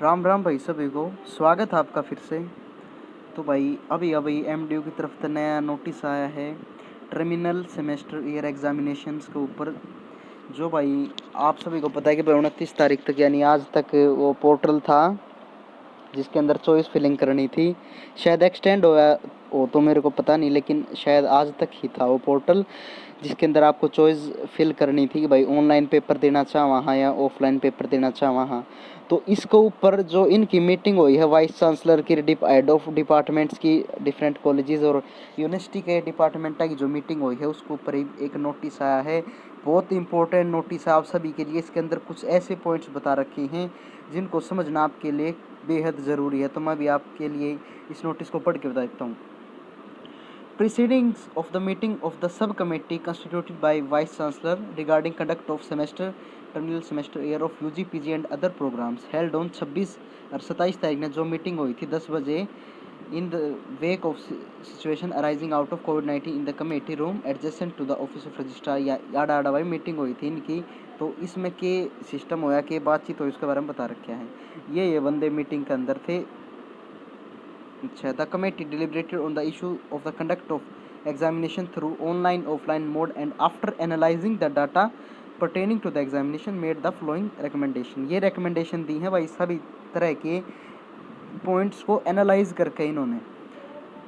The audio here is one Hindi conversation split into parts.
राम राम भाई सभी को स्वागत है आपका फिर से। तो भाई अभी अभी एमडीयू की तरफ से नया नोटिस आया है टर्मिनल सेमेस्टर ईयर एग्जामिनेशंस के ऊपर। जो भाई आप सभी को पता है कि भाई 29 तारीख तक यानी आज तक वो पोर्टल था जिसके अंदर चॉइस फिलिंग करनी थी। शायद एक्सटेंड हुआ वो तो मेरे को पता नहीं, लेकिन शायद आज तक ही था वो पोर्टल जिसके अंदर आपको चॉइस फिल करनी थी कि भाई ऑनलाइन पेपर देना चाह वहाँ या ऑफलाइन पेपर देना चाह वहाँ। तो इसके ऊपर जो इनकी मीटिंग हुई है वाइस चांसलर की हेड ऑफ डिपार्टमेंट्स की डिफरेंट कॉलेजेस और यूनिवर्सिटी के डिपार्टमेंट की जो मीटिंग हुई है उसके ऊपर एक नोटिस आया है। बहुत इंपॉर्टेंट नोटिस है आप सभी के लिए। इसके अंदर कुछ ऐसे पॉइंट्स बता रखे हैं जिनको समझना आपके लिए बेहद ज़रूरी है। तो मैं भी आपके लिए इस नोटिस को पढ़ के बता देता हूँ। Proceedings of the meeting of the subcommittee constituted by Vice Chancellor regarding conduct of terminal semester year of UG, PG and other programs held on 26 और 27 तारीख में जो मीटिंग हुई थी 10 बजे in the wake of situation arising out of COVID-19 in the committee room adjacent to the office of registrar याडा याडा भाई मीटिंग हुई थी इनकी। तो इसमें के सिस्टम होया के बातचीत हुई उसके बारे में बता रखा है। ये बंदे मीटिंग के अंदर थे। अच्छा, the committee deliberated on the issue of the conduct of examination through online offline mode and after analyzing the data pertaining to the examination made the following recommendation। ये recommendation दी है भाई सभी तरह के पॉइंट्स को एनालाइज करके इन्होंने।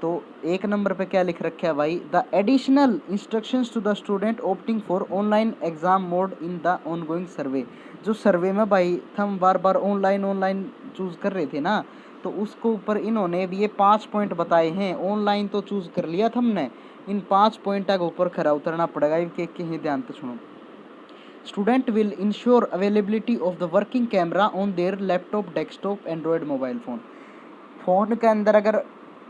तो एक नंबर पे क्या लिख रखा है भाई, the additional instructions to the student opting for online exam mode in the ongoing survey. जो सर्वे में भाई हम बार बार ऑनलाइन चूज कर रहे थे ना, तो उसको ऊपर इन्होंने भी ये 5 पॉइंट बताए हैं। ऑनलाइन तो चूज कर लिया था हमने, इन 5 पॉइंट के ऊपर खरा उतरना पड़ेगा। एक ही ध्यान से सुनो। Student will ensure availability of the working camera on their laptop, desktop, Android mobile phone. Phone के अंदर अगर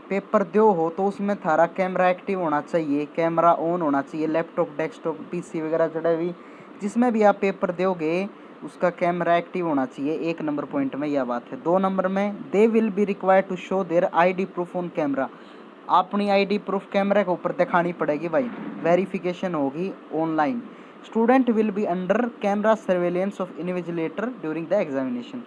पेपर दो हो तो उसमें थारा कैमरा एक्टिव होना चाहिए, कैमरा ऑन होना चाहिए। लैपटॉप, डेस्कटॉप, पीसी वगैरह जड़े भी जिसमें भी आप पेपर दोगे उसका कैमरा एक्टिव होना चाहिए। एक नंबर पॉइंट में यह बात है। 2 नंबर में they will be required to show their ID proof on camera. अपनी आईडी प्रूफ कैमरे के ऊपर दिखानी पड़ेगी भाई, वेरिफिकेशन होगी online. Student will be under camera surveillance of invigilator during the examination.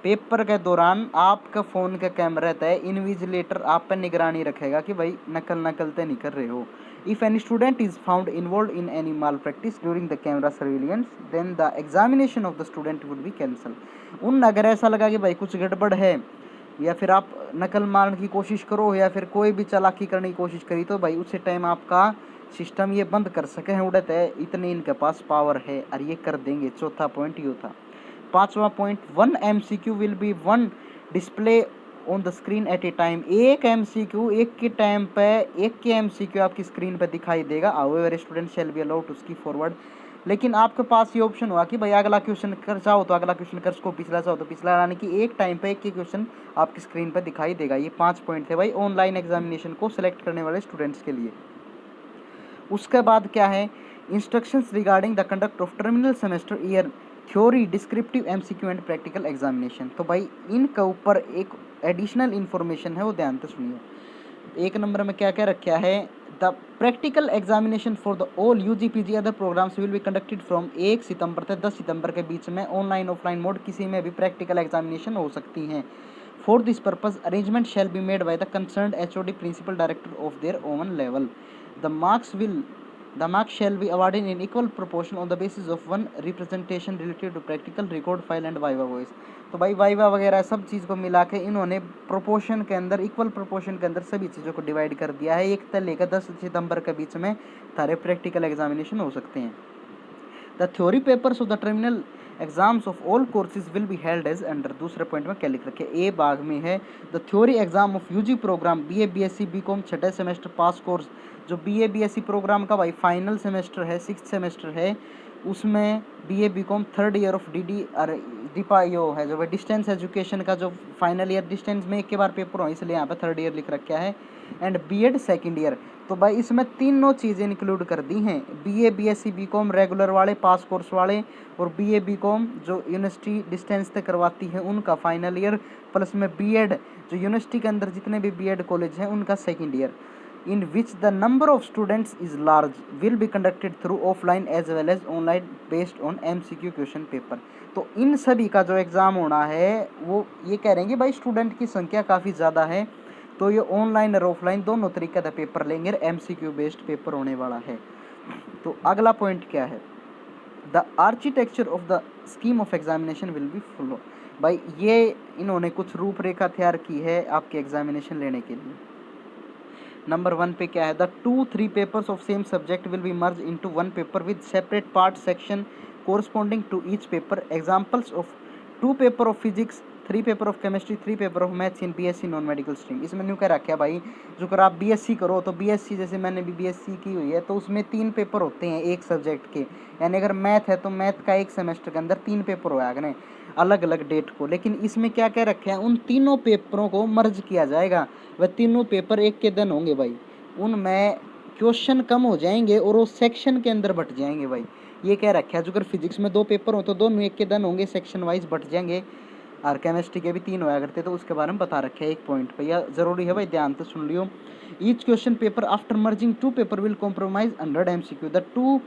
Paper के दौरान आपका फ़ोन का कैमरा रहता है, इन्विजिलेटर आप पर निगरानी रखेगा कि भाई नकल तो नहीं कर रहे हो। If any student is found involve in any malpractice during the camera surveillance then the examination of the student would be cancel. उन अगर ऐसा लगा कि भाई कुछ गड़बड़ है या फिर आप नकल मारने की कोशिश करो या फिर कोई भी चालाकी करने की कोशिश करी, तो भाई उसी टाइम आपका सिस्टम ये बंद कर सके हैं उड़त है, इतने इनके पास पावर है और ये कर देंगे। चौथा पॉइंट ये था। 5वां point, 1 MCQ will be 1 display on the screen at a time. एक MCQ एक के टाइम पे एक के MCQ आपकी स्क्रीन पे दिखाई देगा। However student shall be allowed to skip forward. लेकिन आपके पास ये ऑप्शन हुआ कि भाई अगला क्वेश्चन कर चाहो तो अगला क्वेश्चन कर सको, पिछला चाहो तो पिछला, यानी कि एक टाइम पे एक ही क्वेश्चन आपकी स्क्रीन पे दिखाई देगा। ये 5 पॉइंट थे भाई ऑनलाइन एग्जामिनेशन को सिलेक्ट करने वाले स्टूडेंट्स के लिए। उसके बाद क्या है, instructions regarding the conduct of terminal semester year theory, descriptive MCQ and practical examination. तो भाई इनके ऊपर एक एडिशनल इन्फॉर्मेशन है, वो ध्यान से सुनिए। एक नंबर में क्या क्या रखा है, the practical examination for the all UG PG other programmes will be conducted from 1 सितंबर से 10 सितंबर के बीच में। ऑनलाइन ऑफलाइन मोड किसी में भी प्रैक्टिकल एग्जामिनेशन हो सकती हैं। For this purpose arrangement shall be made by the concerned HOD principal director of their own level. The marks shall be awarded in equal proportion on the basis of one representation related to practical, record file and viva voice। तो भाई वाइवा वगैरह सब चीज़ को मिला के इन्होंने प्रोपोर्शन के अंदर, इक्वल प्रोपोर्शन के अंदर सभी चीज़ों को डिवाइड कर दिया है। 1 से लेकर 10 सितंबर के बीच में सारे प्रैक्टिकल एग्जामिनेशन हो सकते हैं। The theory papers of the terminal exams of all courses will be held as under. दूसरे पॉइंट में क्या लिख रखे, ए भाग में है, the theory exam of UG programme BA BSc BCom छठे सेमेस्टर पास कोर्स। जो BA BSc प्रोग्राम का भाई फाइनल सेमेस्टर है, 6th सेमेस्टर है, उसमें BA BCom third year of DD और डिपा यो है जो भाई डिस्टेंस एजुकेशन का जो फाइनल ईयर, डिस्टेंस में एक के बार पेपर हो इसलिए यहाँ पे थर्ड ईयर लिख रखा है, एंड B.Ed सेकेंड ईयर। तो भाई इसमें तीनों चीज़ें इंक्लूड कर दी हैं, BA BSc BCom रेगुलर वाले पास कोर्स वाले और BA BCom जो यूनिवर्सिटी डिस्टेंस तक करवाती है उनका फाइनल ईयर, प्लस में B.Ed जो यूनिवर्सिटी के अंदर जितने भी B.Ed कॉलेज हैं उनका second year. in which the number of students is large will be conducted through offline as well as online based on MCQ question paper. तो इन सभी का जो एग्ज़ाम होना है वो ये कह रहे हैं कि भाई स्टूडेंट की संख्या काफ़ी ज़्यादा है, तो ये ऑनलाइन और ऑफलाइन दोनों तरीके का पेपर लेंगे, MCQ बेस्ड पेपर होने वाला है। तो अगला पॉइंट क्या है, the architecture of the scheme of examination will be follow. भाई ये इन्होंने कुछ रूपरेखा तैयार की है आपके एग्जामिनेशन लेने के लिए। नंबर 1 पे क्या है, the 2-3 papers of same subject will be merge into one paper with separate part section corresponding to each paper. Examples of 2 paper of physics, 3 paper of chemistry, 3 paper of maths in BSc non medical stream. इसमें न्यू क्या रखा है भाई, जो अगर आप BSc करो तो BSc जैसे मैंने भी BSc की हुई है तो उसमें 3 पेपर होते हैं एक सब्जेक्ट के, यानी अगर मैथ है तो मैथ का एक सेमेस्टर के अंदर 3 पेपर होया करें अलग अलग डेट को। लेकिन इसमें क्या क्या रखे हैं, उन तीनों पेपरों को मर्ज किया जाएगा, वह तीनों पेपर एक के दिन होंगे भाई, उनमें क्वेश्चन कम हो जाएंगे और वो सेक्शन के अंदर बट जाएंगे भाई, ये क्या रखा है। जो अगर फिजिक्स में 2 पेपर हो तो दोनों एक के दिन होंगे, सेक्शन वाइज बट जाएंगे, और केमिस्ट्री के भी 3 होया करते तो उसके बारे में बता रखे है एक पॉइंट पे, यह जरूरी है भाई, ध्यान से सुन लियो। Each question paper after merging 2 paper will compromise 100 MCQ। The 2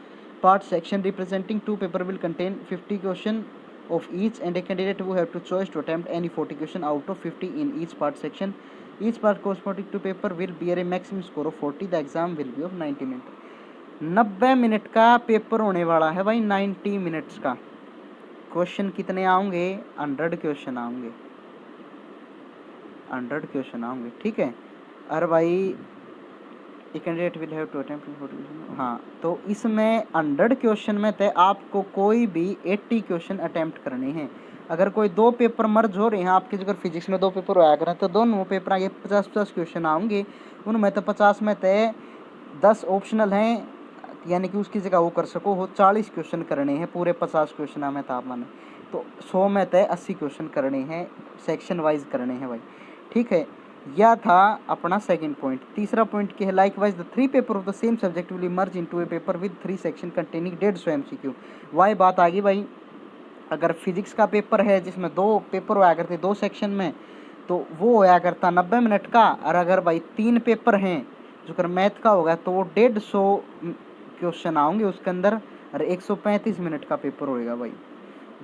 part section representing 2 paper will contain 50 question of each and a candidate will have to choose to attempt any 40 question out of 50 in each part section. Each part corresponding to paper will bear a maximum score of 40. The exam will be of 90 minute. 90 minute का पेपर होने वाला है भाई, 90 मिनट्स का। क्वेश्चन कितने आएंगे, 100 क्वेश्चन आएंगे, 100 क्वेश्चन आएंगे, ठीक है। अरे भाई candidate will have to attempt 40। हाँ, तो इसमें 100 क्वेश्चन में थे आपको कोई भी 80 क्वेश्चन अटेम्प्ट करने हैं। अगर कोई 2 पेपर मर्ज हो रहे हैं आपके, अगर फिजिक्स में 2 पेपर होया करें तो दोनों पेपर आगे 50-50 क्वेश्चन आएंगे, उनमें तो 50 में थे 10 ऑप्शनल हैं, यानी कि उसकी जगह वो कर सको हो 40 क्वेश्चन करने हैं, पूरे 50 क्वेश्चन में तापमान, तो 100 में थे 80 क्वेश्चन करने हैं, सेक्शन वाइज करने हैं भाई, ठीक है। यह था अपना सेकंड पॉइंट। तीसरा पॉइंट क्या है, like wise the 3 paper of the same subject will merge into A paper with 3 section containing 150 MCQ। वही बात आ गई भाई, अगर फिजिक्स का पेपर है जिसमें 2 पेपर होया करते 2 सेक्शन में, तो वो होया करता 90 मिनट का, और अगर भाई 3 पेपर हैं जो अगर मैथ का होगा तो वो 150 क्वेश्चन आएंगे उसके अंदर, और 135 मिनट का पेपर होएगा भाई।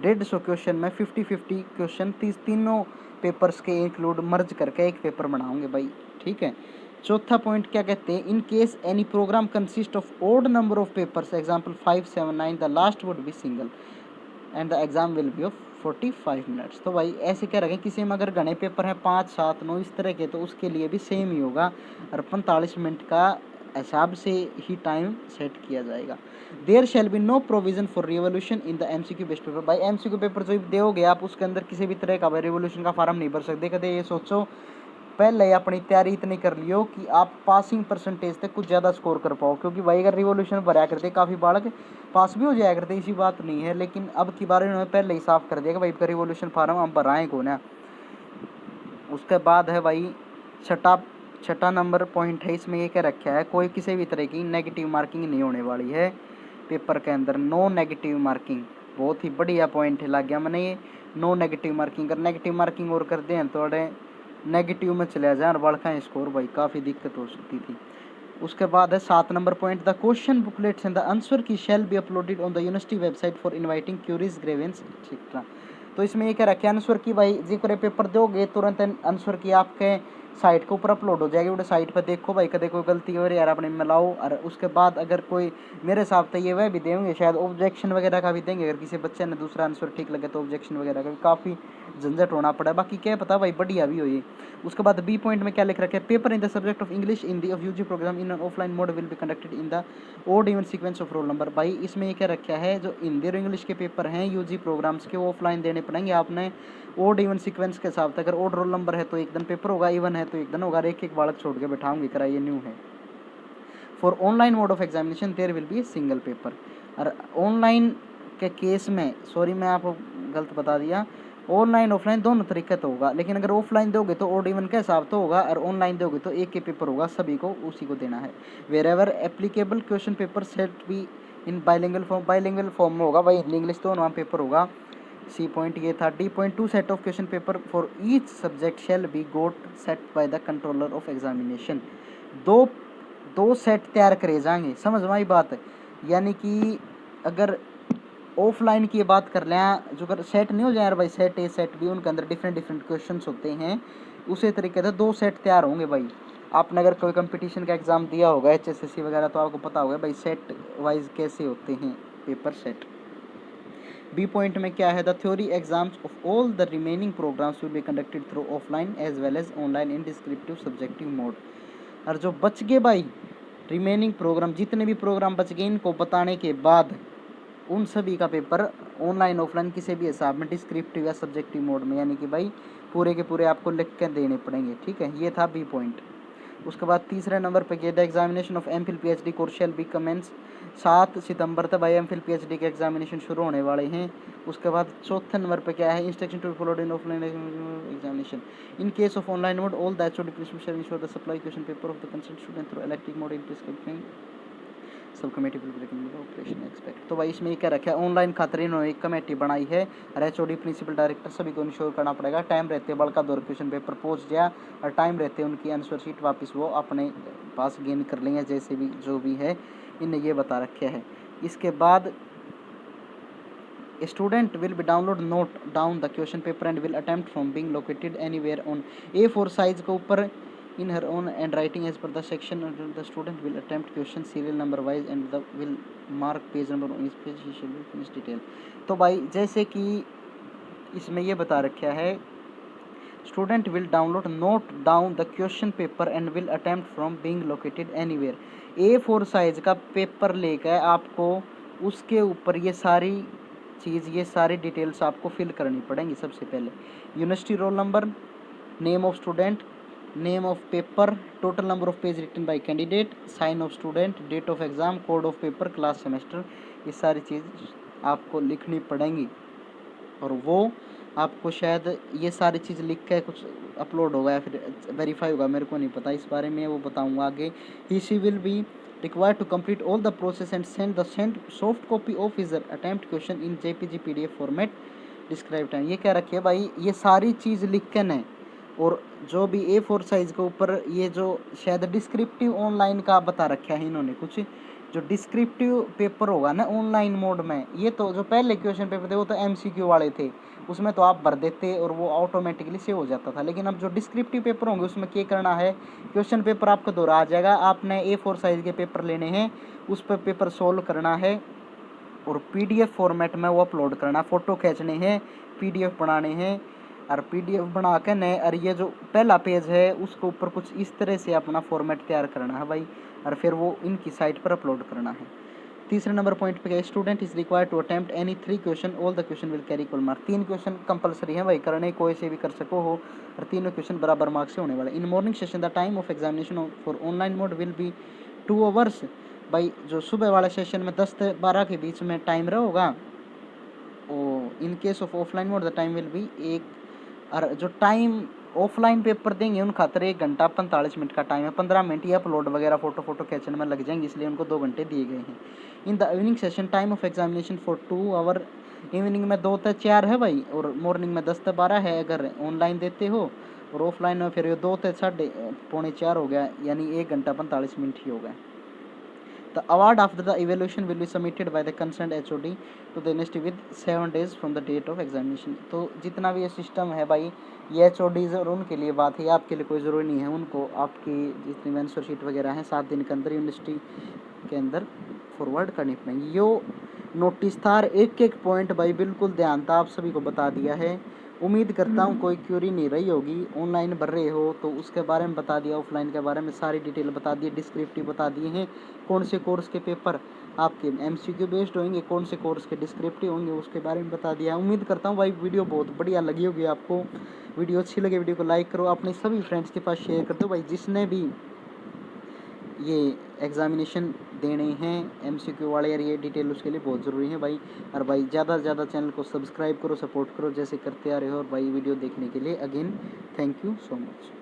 150 क्वेश्चन में 50-50 क्वेश्चन तीनों पेपर्स के इंक्लूड मर्ज करके एक पेपर बनाओगे भाई, ठीक है। चौथा पॉइंट क्या कहते हैं, in case any programme consist of odd number of papers, example 5, 7, 9, the last would be single and the exam will be of 45 minutes. तो भाई ऐसे क्या रखें, किसी में अगर घने पेपर हैं 5, 7, 9 इस तरह के, तो उसके लिए भी सेम ही होगा, और 45 मिनट का हिसाब से ही टाइम सेट किया जाएगा। There shall be no provision for revolution in the MCQ based paper. भाई MCQ पेपर जो दोगे आप उसके अंदर किसी भी तरह का रिवोल्यूशन का फार्म नहीं भर सकते। कदे ये सोचो पहले अपनी तैयारी इतनी कर लियो कि आप पासिंग परसेंटेज तक कुछ ज़्यादा स्कोर कर पाओ, क्योंकि भाई अगर रिवोल्यूशन भरा करते काफ़ी बालक पास भी हो जाया करते, इसी बात नहीं है, लेकिन अब की बार इन्होंने पहले ही साफ कर दिया कि भाई रिवोल्यूशन फार्म हम भराएँ कौन है। उसके बाद है भाई छठा नंबर पॉइंट है, इसमें ये क्या रखा है, कोई किसी भी तरह की नेगेटिव मार्किंग नहीं होने वाली है पेपर के अंदर, नो नेगेटिव मार्किंग। बहुत ही बढ़िया पॉइंट है, लग गया मैंने ये, नो नेगेटिव मार्किंग। अगर नेगेटिव मार्किंग और करते हैं थोड़े नेगेटिव में चले जाए और बढ़ा स्कोर, भाई काफ़ी दिक्कत हो सकती थी। उसके बाद है 7 number point, the question booklets and the answer key shall be uploaded on the university website for inviting queries grievance etcetera. तो इसमें ये क्या रखे, आंसर की भाई जी करे पेपर दोगे तुरंत आंसर की आपके साइट के ऊपर अपलोड हो जाएगी, वो साइट पर देखो भाई कदे कोई गलती हो रही है यार अपने मिलाओ। और उसके बाद अगर कोई मेरे हिसाब से ये वह भी देंगे, शायद ऑब्जेक्शन वगैरह का भी देंगे, अगर किसी बच्चे ने दूसरा आंसर ठीक लगे तो ऑब्जेक्शन वगैरह का भी काफ़ी झंझट होना पड़ा, बाकी क्या पता भाई बढ़िया भी हो ये। उसके बाद बी पॉइंट में क्या लिख रखे, paper in the subject of English in the of UG programme in offline mode will be conducted in the odd even sequence of roll number. भाई इसमें ये क्या रखा है, जो हिंदी और इंग्लिश के पेपर हैं यूजी प्रोग्राम्स के वो ऑफलाइन देने पड़ेंगे आपने ओड इवन सीक्वेंस के हिसाब से। अगर ओड रोल नंबर है तो एक दिन पेपर होगा, इवन है तो एक दिन होगा, एक एक बालक छोड़ के बैठाऊंगी करा, ये न्यू है। For online mode of examination there will be a single paper. और ऑनलाइन के केस में, सॉरी मैं आपको गलत बता दिया, ऑनलाइन ऑफलाइन दोनों तरीके तो होगा, लेकिन अगर ऑफलाइन दोगे तो ओड इवन का हिसाब तो होगा, और ऑनलाइन दोगे तो एक ही पेपर होगा, सभी को उसी को देना है। Wherever applicable question paper set be in bilingual form में होगा भाई, हिंदी इंग्लिश दोनों पेपर होगा। सी पॉइंट ये था। D point 2 set of question paper for each subject shall be got set by the controller of examination. 2 2 set तैयार करे जाएंगे। समझ में आई बात? यानी कि अगर ऑफलाइन की बात कर लें, जो अगर सेट नहीं हो जाए यार भाई, सेट ए सेट बी, उनके अंदर डिफरेंट डिफरेंट क्वेश्चन होते हैं, उसी तरीके से 2 सेट तैयार होंगे भाई। आपने अगर कोई कंपटीशन का एग्ज़ाम दिया होगा HSSC वगैरह, तो आपको पता होगा भाई सेट वाइज कैसे होते हैं पेपर सेट। बी पॉइंट में क्या है, the theory exams of all the remaining programmes will be conducted through offline as well as online in descriptive subjective mode. और जो बच गए भाई रिमेनिंग प्रोग्राम, जितने भी प्रोग्राम बच गए, इनको बताने के बाद उन सभी का पेपर ऑनलाइन ऑफलाइन किसी भी हिसाब में डिस्क्रिप्टिव या सब्जेक्टिव मोड में, यानी कि भाई पूरे के पूरे आपको लिख के देने पड़ेंगे। ठीक है, ये था बी पॉइंट। उसके बाद तीसरे नंबर पे the examination of MPhil PhD course shall be commence 7 सितंबर तक भाई MPhil PhD के एग्जामिनेशन शुरू होने वाले हैं। उसके बाद चौथे नंबर पे क्या है, instruction to followed in offline examination in case of online mode all the HOD principal shall ensure the supply question paper of the concern student through elective mode in prescription sub committee operation expect. तो भाई इसमें क्या रखा है, ऑनलाइन खातिर इन्होंने एक कमेटी बनाई है और HOD प्रिंसिपल डायरेक्टर सभी को इंश्योर करना पड़ेगा टाइम रहते बल्कि दो क्वेश्चन पेपर पहुंच गया और टाइम रहते उनकी आंसर शीट वापस वो अपने पास गेन कर लेंगे, जैसे भी जो भी है इन्हें ये बता रखे है। इसके बाद student will B download note down the question paper and will attempt from being located anywhere on A4 size के ऊपर in her own and writing as per the section. The student will attempt question serial number wise and the will mark page number on each page. She shall be finished detail. तो भाई जैसे कि इसमें ये बता रखा है, student will download note down the question paper and will attempt from being located anywhere. A4 size का पेपर लेकर आपको उसके ऊपर ये सारी चीज़, ये सारी डिटेल्स आपको फिल करनी पड़ेंगी। सबसे पहले university roll number, name of student, name of paper, total number of page written by candidate, sign of student, date of exam, code of paper, class semester, ये सारी चीज़ आपको लिखनी पड़ेंगी। और वो आपको शायद ये सारी चीज़ लिख के कुछ अपलोड होगा या फिर वेरीफाई होगा, मेरे को नहीं पता इस बारे में, वो बताऊंगा आगे। He she will be required to complete all the process and send soft copy of his attempt question in JPG PDF format described time। ये क्या रखी है भाई, ये सारी चीज़ लिख के न, और जो भी A4 साइज के ऊपर ये जो शायद डिस्क्रिप्टिव ऑनलाइन का बता रखा है इन्होंने, कुछ जो डिस्क्रिप्टिव पेपर होगा ना ऑनलाइन मोड में, ये तो जो पहले क्वेश्चन पेपर थे वो तो MCQ वाले थे, उसमें तो आप भर देते और वो ऑटोमेटिकली सेव हो जाता था। लेकिन अब जो डिस्क्रिप्टिव पेपर होंगे उसमें क्या करना है, क्वेश्चन पेपर आपको दोहरा आ जाएगा, आपने A4 साइज के पेपर लेने हैं, उस पर पेपर सोल्व करना है और PDF फॉर्मेट में वो अपलोड करना, फ़ोटो खींचने हैं, PDF बनाने हैं और PDF बना के नए, और ये जो पहला पेज है उसके ऊपर कुछ इस तरह से अपना फॉर्मेट तैयार करना है भाई, और फिर वो इनकी साइट पर अपलोड करना है। तीसरे नंबर पॉइंट पे क्या, student is required to attempt any 3 question, all the question will carry equal mark. 3 question compulsory है भाई करने, कोई से भी कर सको हो, और तीनों क्वेश्चन बराबर मार्क्स से होने वाले। In morning session the time of examination for online mode will B 2 hours. भाई जो सुबह वाले सेशन में 10 से 12 के बीच में टाइम रहेगा, और इन case of offline mode the time will be 1, और जो टाइम ऑफलाइन पेपर देंगे उन खातर 1 घंटा 45 मिनट का टाइम है, 15 मिनट ये अपलोड वगैरह फोटो खींचने में लग जाएंगे, इसलिए उनको 2 घंटे दिए गए हैं। In the evening session time of examination for 2 hour, evening में 2 से 4 है भाई, और मॉर्निंग में 10 से 12 है अगर ऑनलाइन देते हो, और ऑफलाइन में फिर 2 से 3:30-4 हो गया, यानी 1 घंटा 45 मिनट ही हो गया। The award after the evaluation will be submitted by the concerned HOD to the university with 7 days from the date of examination। तो जितना भी ये सिस्टम है भाई, ये HODs और उनके लिए बात है, आपके लिए कोई ज़रूरी नहीं है, उनको आपकी जितनी आंसर शीट वगैरह हैं 7 दिन के अंदर यूनिवर्सिटी के अंदर फॉरवर्ड करनी पड़ेंगी। यो नोटिस था, एक एक पॉइंट भाई बिल्कुल ध्यान था, आप सभी को बता दिया है। उम्मीद करता हूँ कोई क्यूरी नहीं रही होगी, ऑनलाइन भर रहे हो तो उसके बारे में बता दिया, ऑफलाइन के बारे में सारी डिटेल बता दी, डिस्क्रिप्टिव बता दिए हैं, कौन से कोर्स के पेपर आपके MCQ बेस्ड होंगे, कौन से कोर्स के डिस्क्रिप्टिव होंगे उसके बारे में बता दिया। उम्मीद करता हूँ भाई वीडियो बहुत बढ़िया लगी होगी आपको। वीडियो अच्छी लगे वीडियो को लाइक करो, अपने सभी फ्रेंड्स के पास शेयर कर दो भाई, जिसने भी ये एग्ज़ामिनेशन देने हैं MCQ वाले, यार ये डिटेल उसके लिए बहुत ज़रूरी है भाई। और भाई ज़्यादा से ज़्यादा चैनल को सब्सक्राइब करो, सपोर्ट करो जैसे करते आ रहे हो, और भाई वीडियो देखने के लिए again thank you so much.